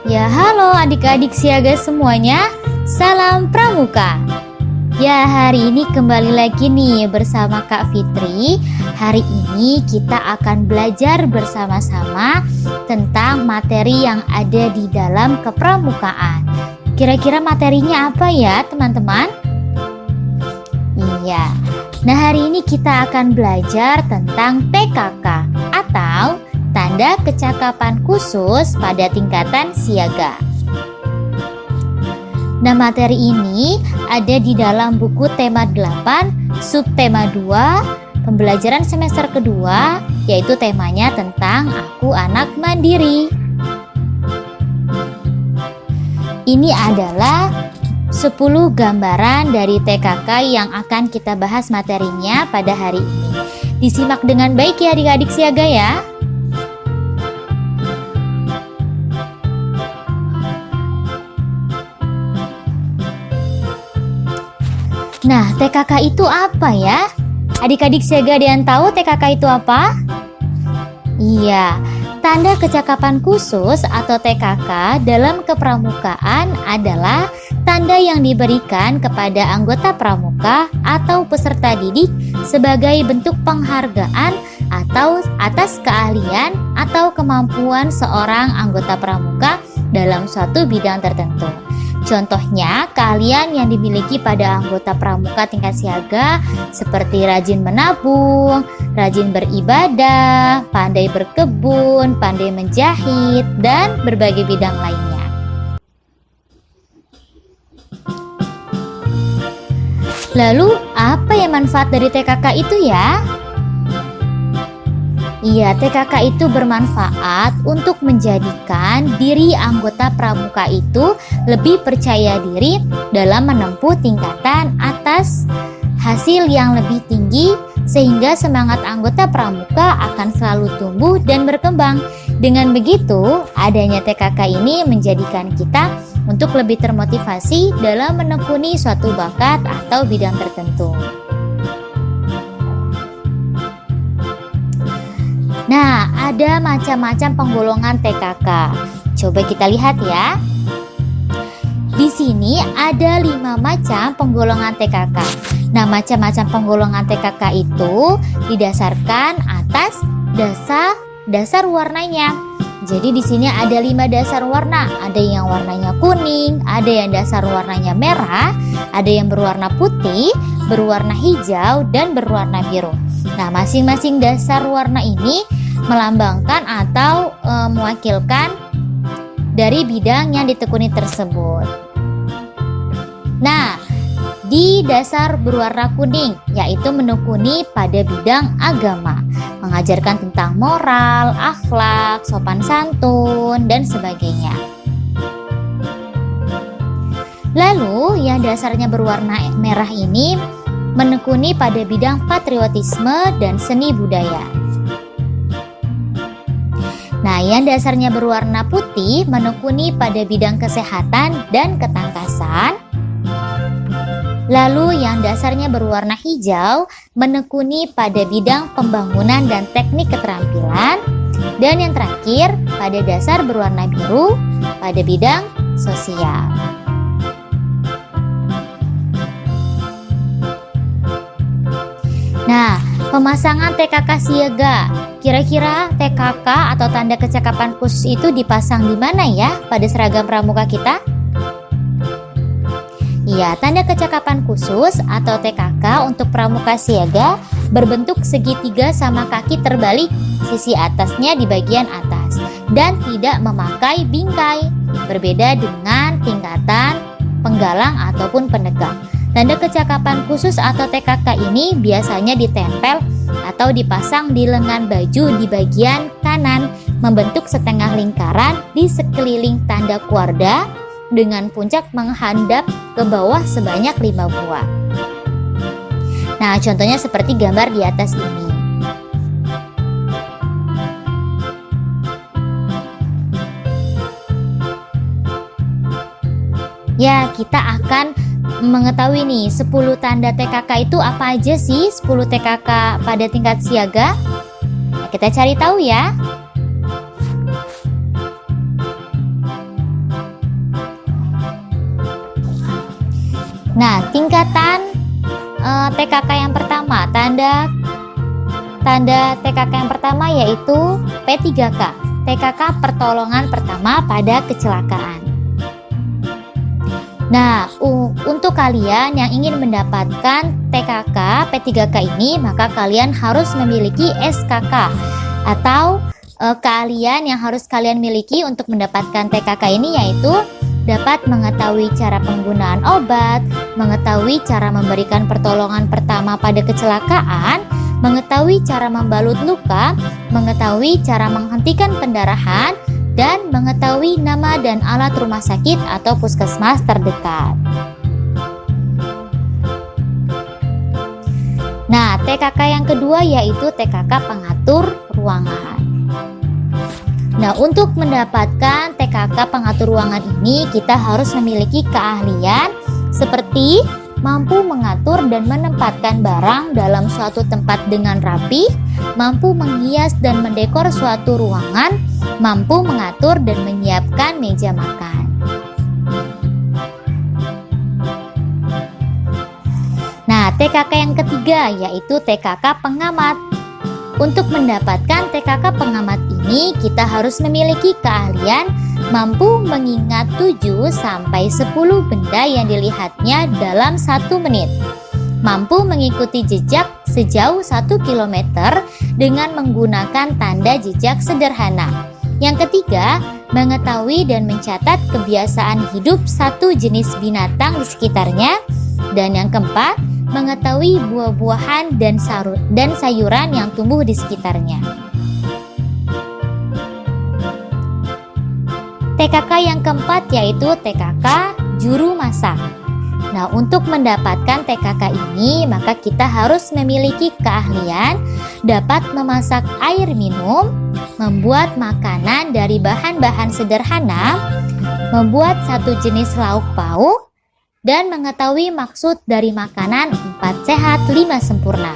Ya, halo adik-adik siaga semuanya. Salam Pramuka. Ya, hari ini kembali lagi nih bersama Kak Fitri. Hari ini kita akan belajar bersama-sama tentang materi yang ada di dalam kepramukaan. Kira-kira materinya apa ya, teman-teman? Iya. Nah, hari ini kita akan belajar tentang TKK atau tanda kecakapan khusus pada tingkatan siaga. Nah, materi ini ada di dalam buku tema 8, subtema 2, pembelajaran semester kedua, yaitu temanya tentang Aku Anak Mandiri. Ini adalah 10 gambaran dari TKK yang akan kita bahas materinya pada hari ini. Disimak dengan baik ya adik-adik siaga ya. Nah, TKK itu apa ya? Adik-adik siaga ada yang tahu TKK itu apa? Iya, tanda kecakapan khusus atau TKK dalam kepramukaan adalah tanda yang diberikan kepada anggota pramuka atau peserta didik sebagai bentuk penghargaan atau atas keahlian atau kemampuan seorang anggota pramuka dalam suatu bidang tertentu. Contohnya, keahlian yang dimiliki pada anggota pramuka tingkat siaga seperti rajin menabung, rajin beribadah, pandai berkebun, pandai menjahit, dan berbagai bidang lainnya. Lalu, apa yang manfaat dari TKK itu ya? Iya, TKK itu bermanfaat untuk menjadikan diri anggota pramuka itu lebih percaya diri dalam menempuh tingkatan atas hasil yang lebih tinggi, sehingga semangat anggota pramuka akan selalu tumbuh dan berkembang. Dengan begitu, adanya TKK ini menjadikan kita untuk lebih termotivasi dalam menekuni suatu bakat atau bidang tertentu. Nah, ada macam-macam penggolongan TKK. Coba kita lihat ya. Di sini ada 5 macam penggolongan TKK. Nah, macam-macam penggolongan TKK itu didasarkan atas dasar warnanya. Jadi di sini ada 5 dasar warna. Ada yang warnanya kuning, ada yang dasar warnanya merah, ada yang berwarna putih, berwarna hijau, dan berwarna biru. Nah, masing-masing dasar warna ini melambangkan atau mewakilkan dari bidang yang ditekuni tersebut. Nah, di dasar berwarna kuning, yaitu menekuni pada bidang agama, mengajarkan tentang moral, akhlak, sopan santun, dan sebagainya. Lalu, yang dasarnya berwarna merah ini menekuni pada bidang patriotisme dan seni budaya. Nah, yang dasarnya berwarna putih menekuni pada bidang kesehatan dan ketangkasan. Lalu yang dasarnya berwarna hijau menekuni pada bidang pembangunan dan teknik keterampilan. Dan yang terakhir pada dasar berwarna biru pada bidang sosial. Nah, pemasangan TKK siaga. Kira-kira TKK atau tanda kecakapan khusus itu dipasang di mana ya pada seragam pramuka kita? Iya, tanda kecakapan khusus atau TKK untuk pramuka siaga berbentuk segitiga sama kaki terbalik, sisi atasnya di bagian atas, dan tidak memakai bingkai, berbeda dengan tingkatan penggalang ataupun penegak. Tanda kecakapan khusus atau TKK ini biasanya ditempel atau dipasang di lengan baju di bagian kanan, membentuk setengah lingkaran di sekeliling tanda kuarda dengan puncak menghadap ke bawah sebanyak 5 buah. Nah, contohnya seperti gambar di atas ini. Ya, kita akan mengetahui nih 10 tanda TKK itu apa aja sih? 10 TKK pada tingkat siaga. Nah, kita cari tahu ya. Nah, tingkatan TKK yang pertama, tanda TKK yang pertama yaitu P3K, TKK pertolongan pertama pada kecelakaan. Nah, untuk kalian yang ingin mendapatkan TKK P3K ini, maka kalian harus memiliki SKK atau keahlian yang harus kalian miliki untuk mendapatkan TKK ini yaitu dapat mengetahui cara penggunaan obat, mengetahui cara memberikan pertolongan pertama pada kecelakaan, mengetahui cara membalut luka, mengetahui cara menghentikan pendarahan, dan mengetahui nama dan alat rumah sakit atau puskesmas terdekat. Nah, TKK yang kedua yaitu TKK pengatur ruangan. Nah, untuk mendapatkan TKK pengatur ruangan ini, kita harus memiliki keahlian seperti mampu mengatur dan menempatkan barang dalam suatu tempat dengan rapi, mampu menghias dan mendekor suatu ruangan, mampu mengatur dan menyiapkan meja makan. Nah, TKK yang ketiga yaitu TKK pengamat. Untuk mendapatkan TKK pengamat ini, kita harus memiliki keahlian mampu mengingat 7-10 benda yang dilihatnya dalam 1 menit. Mampu mengikuti jejak sejauh 1 km dengan menggunakan tanda jejak sederhana. Yang ketiga, mengetahui dan mencatat kebiasaan hidup satu jenis binatang di sekitarnya. Dan yang keempat, mengetahui buah-buahan dan sayuran yang tumbuh di sekitarnya. TKK yang keempat yaitu TKK juru masak. Nah, untuk mendapatkan TKK ini, maka kita harus memiliki keahlian dapat memasak air minum, membuat makanan dari bahan-bahan sederhana, membuat satu jenis lauk pauk, dan mengetahui maksud dari makanan 4 sehat 5 sempurna.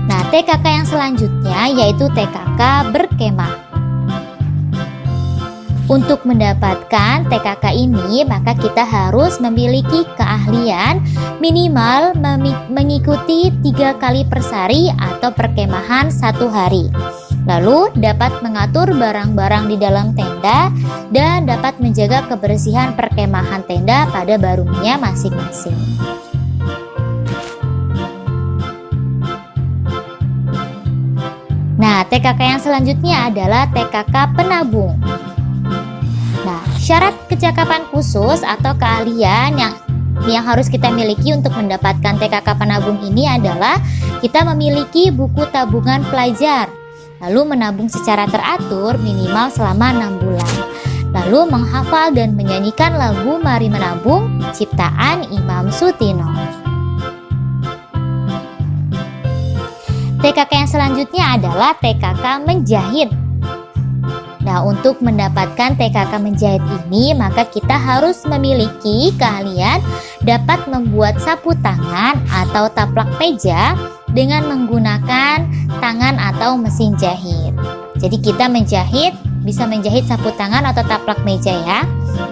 Nah, TKK yang selanjutnya yaitu TKK berkemah. Untuk mendapatkan TKK ini, maka kita harus memiliki keahlian minimal mengikuti 3 kali persari atau perkemahan 1 hari. Lalu dapat mengatur barang-barang di dalam tenda dan dapat menjaga kebersihan perkemahan tenda pada barungnya masing-masing. Nah, TKK yang selanjutnya adalah TKK penabung. Nah, syarat kecakapan khusus atau keahlian yang harus kita miliki untuk mendapatkan TKK penabung ini adalah kita memiliki buku tabungan pelajar, lalu menabung secara teratur minimal selama 6 bulan, lalu menghafal dan menyanyikan lagu Mari Menabung ciptaan Imam Sutino. TKK yang selanjutnya adalah TKK menjahit. Nah, untuk mendapatkan TKK menjahit ini, maka kita harus memiliki keahlian dapat membuat sapu tangan atau taplak meja dengan menggunakan tangan atau mesin jahit. Jadi kita bisa menjahit sapu tangan atau taplak meja ya.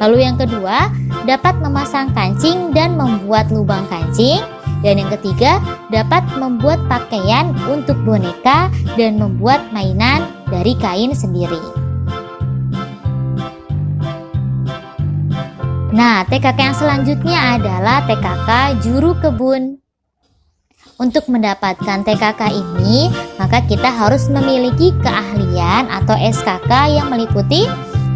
Lalu yang kedua, dapat memasang kancing dan membuat lubang kancing. Dan yang ketiga, dapat membuat pakaian untuk boneka dan membuat mainan dari kain sendiri. Nah, TKK yang selanjutnya adalah TKK juru kebun. Untuk mendapatkan TKK ini, maka kita harus memiliki keahlian atau SKK yang meliputi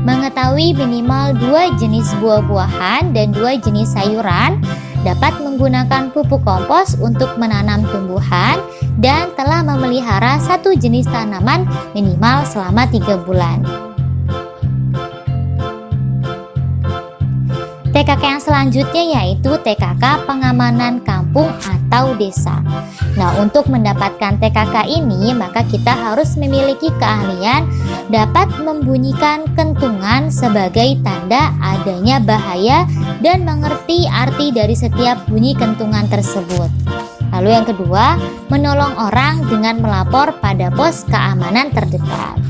mengetahui minimal 2 jenis buah-buahan dan 2 jenis sayuran, dapat menggunakan pupuk kompos untuk menanam tumbuhan, dan telah memelihara 1 jenis tanaman minimal selama 3 bulan. TKK yang selanjutnya yaitu TKK pengamanan kampung atau desa. Nah, untuk mendapatkan TKK ini, maka kita harus memiliki keahlian dapat membunyikan kentungan sebagai tanda adanya bahaya dan mengerti arti dari setiap bunyi kentungan tersebut. Lalu yang kedua, menolong orang dengan melapor pada pos keamanan terdekat.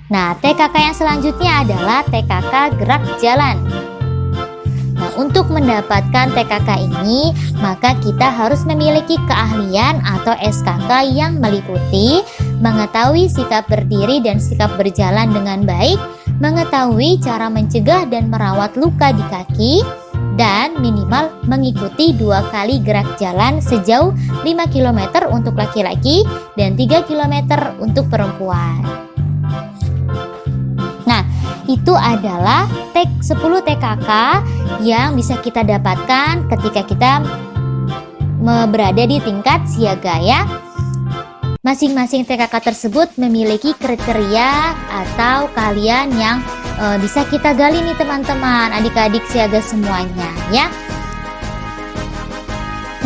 Nah, TKK yang selanjutnya adalah TKK gerak jalan. Nah, untuk mendapatkan TKK ini, maka kita harus memiliki keahlian atau SKK yang meliputi mengetahui sikap berdiri dan sikap berjalan dengan baik, mengetahui cara mencegah dan merawat luka di kaki, dan minimal mengikuti 2 kali gerak jalan sejauh 5 km untuk laki-laki dan 3 km untuk perempuan. Nah, itu adalah 10 TKK yang bisa kita dapatkan ketika kita berada di tingkat siaga ya. Masing-masing TKK tersebut memiliki kriteria atau keahlian yang bisa kita gali nih teman-teman, adik-adik siaga semuanya ya.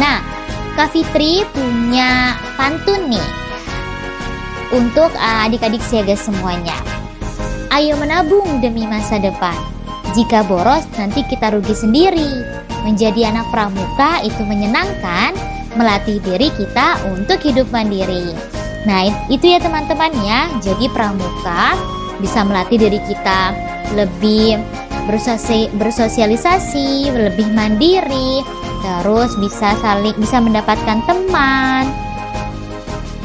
Nah, Kak Fitri punya pantun nih untuk adik-adik siaga semuanya. Ayo menabung demi masa depan. Jika boros nanti kita rugi sendiri. Menjadi anak pramuka itu menyenangkan, melatih diri kita untuk hidup mandiri. Nah, itu ya teman-teman ya. Jadi pramuka bisa melatih diri kita lebih bersosialisasi, lebih mandiri, terus bisa mendapatkan teman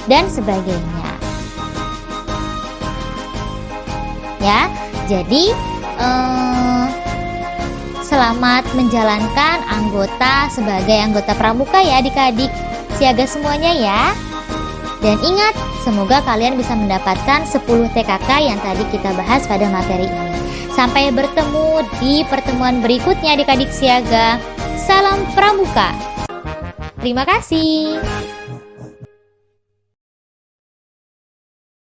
dan sebagainya. Ya, jadi selamat menjalankan sebagai anggota pramuka ya adik-adik siaga semuanya ya. Dan ingat, semoga kalian bisa mendapatkan 10 TKK yang tadi kita bahas pada materi ini. Sampai bertemu di pertemuan berikutnya adik-adik siaga. Salam pramuka. Terima kasih.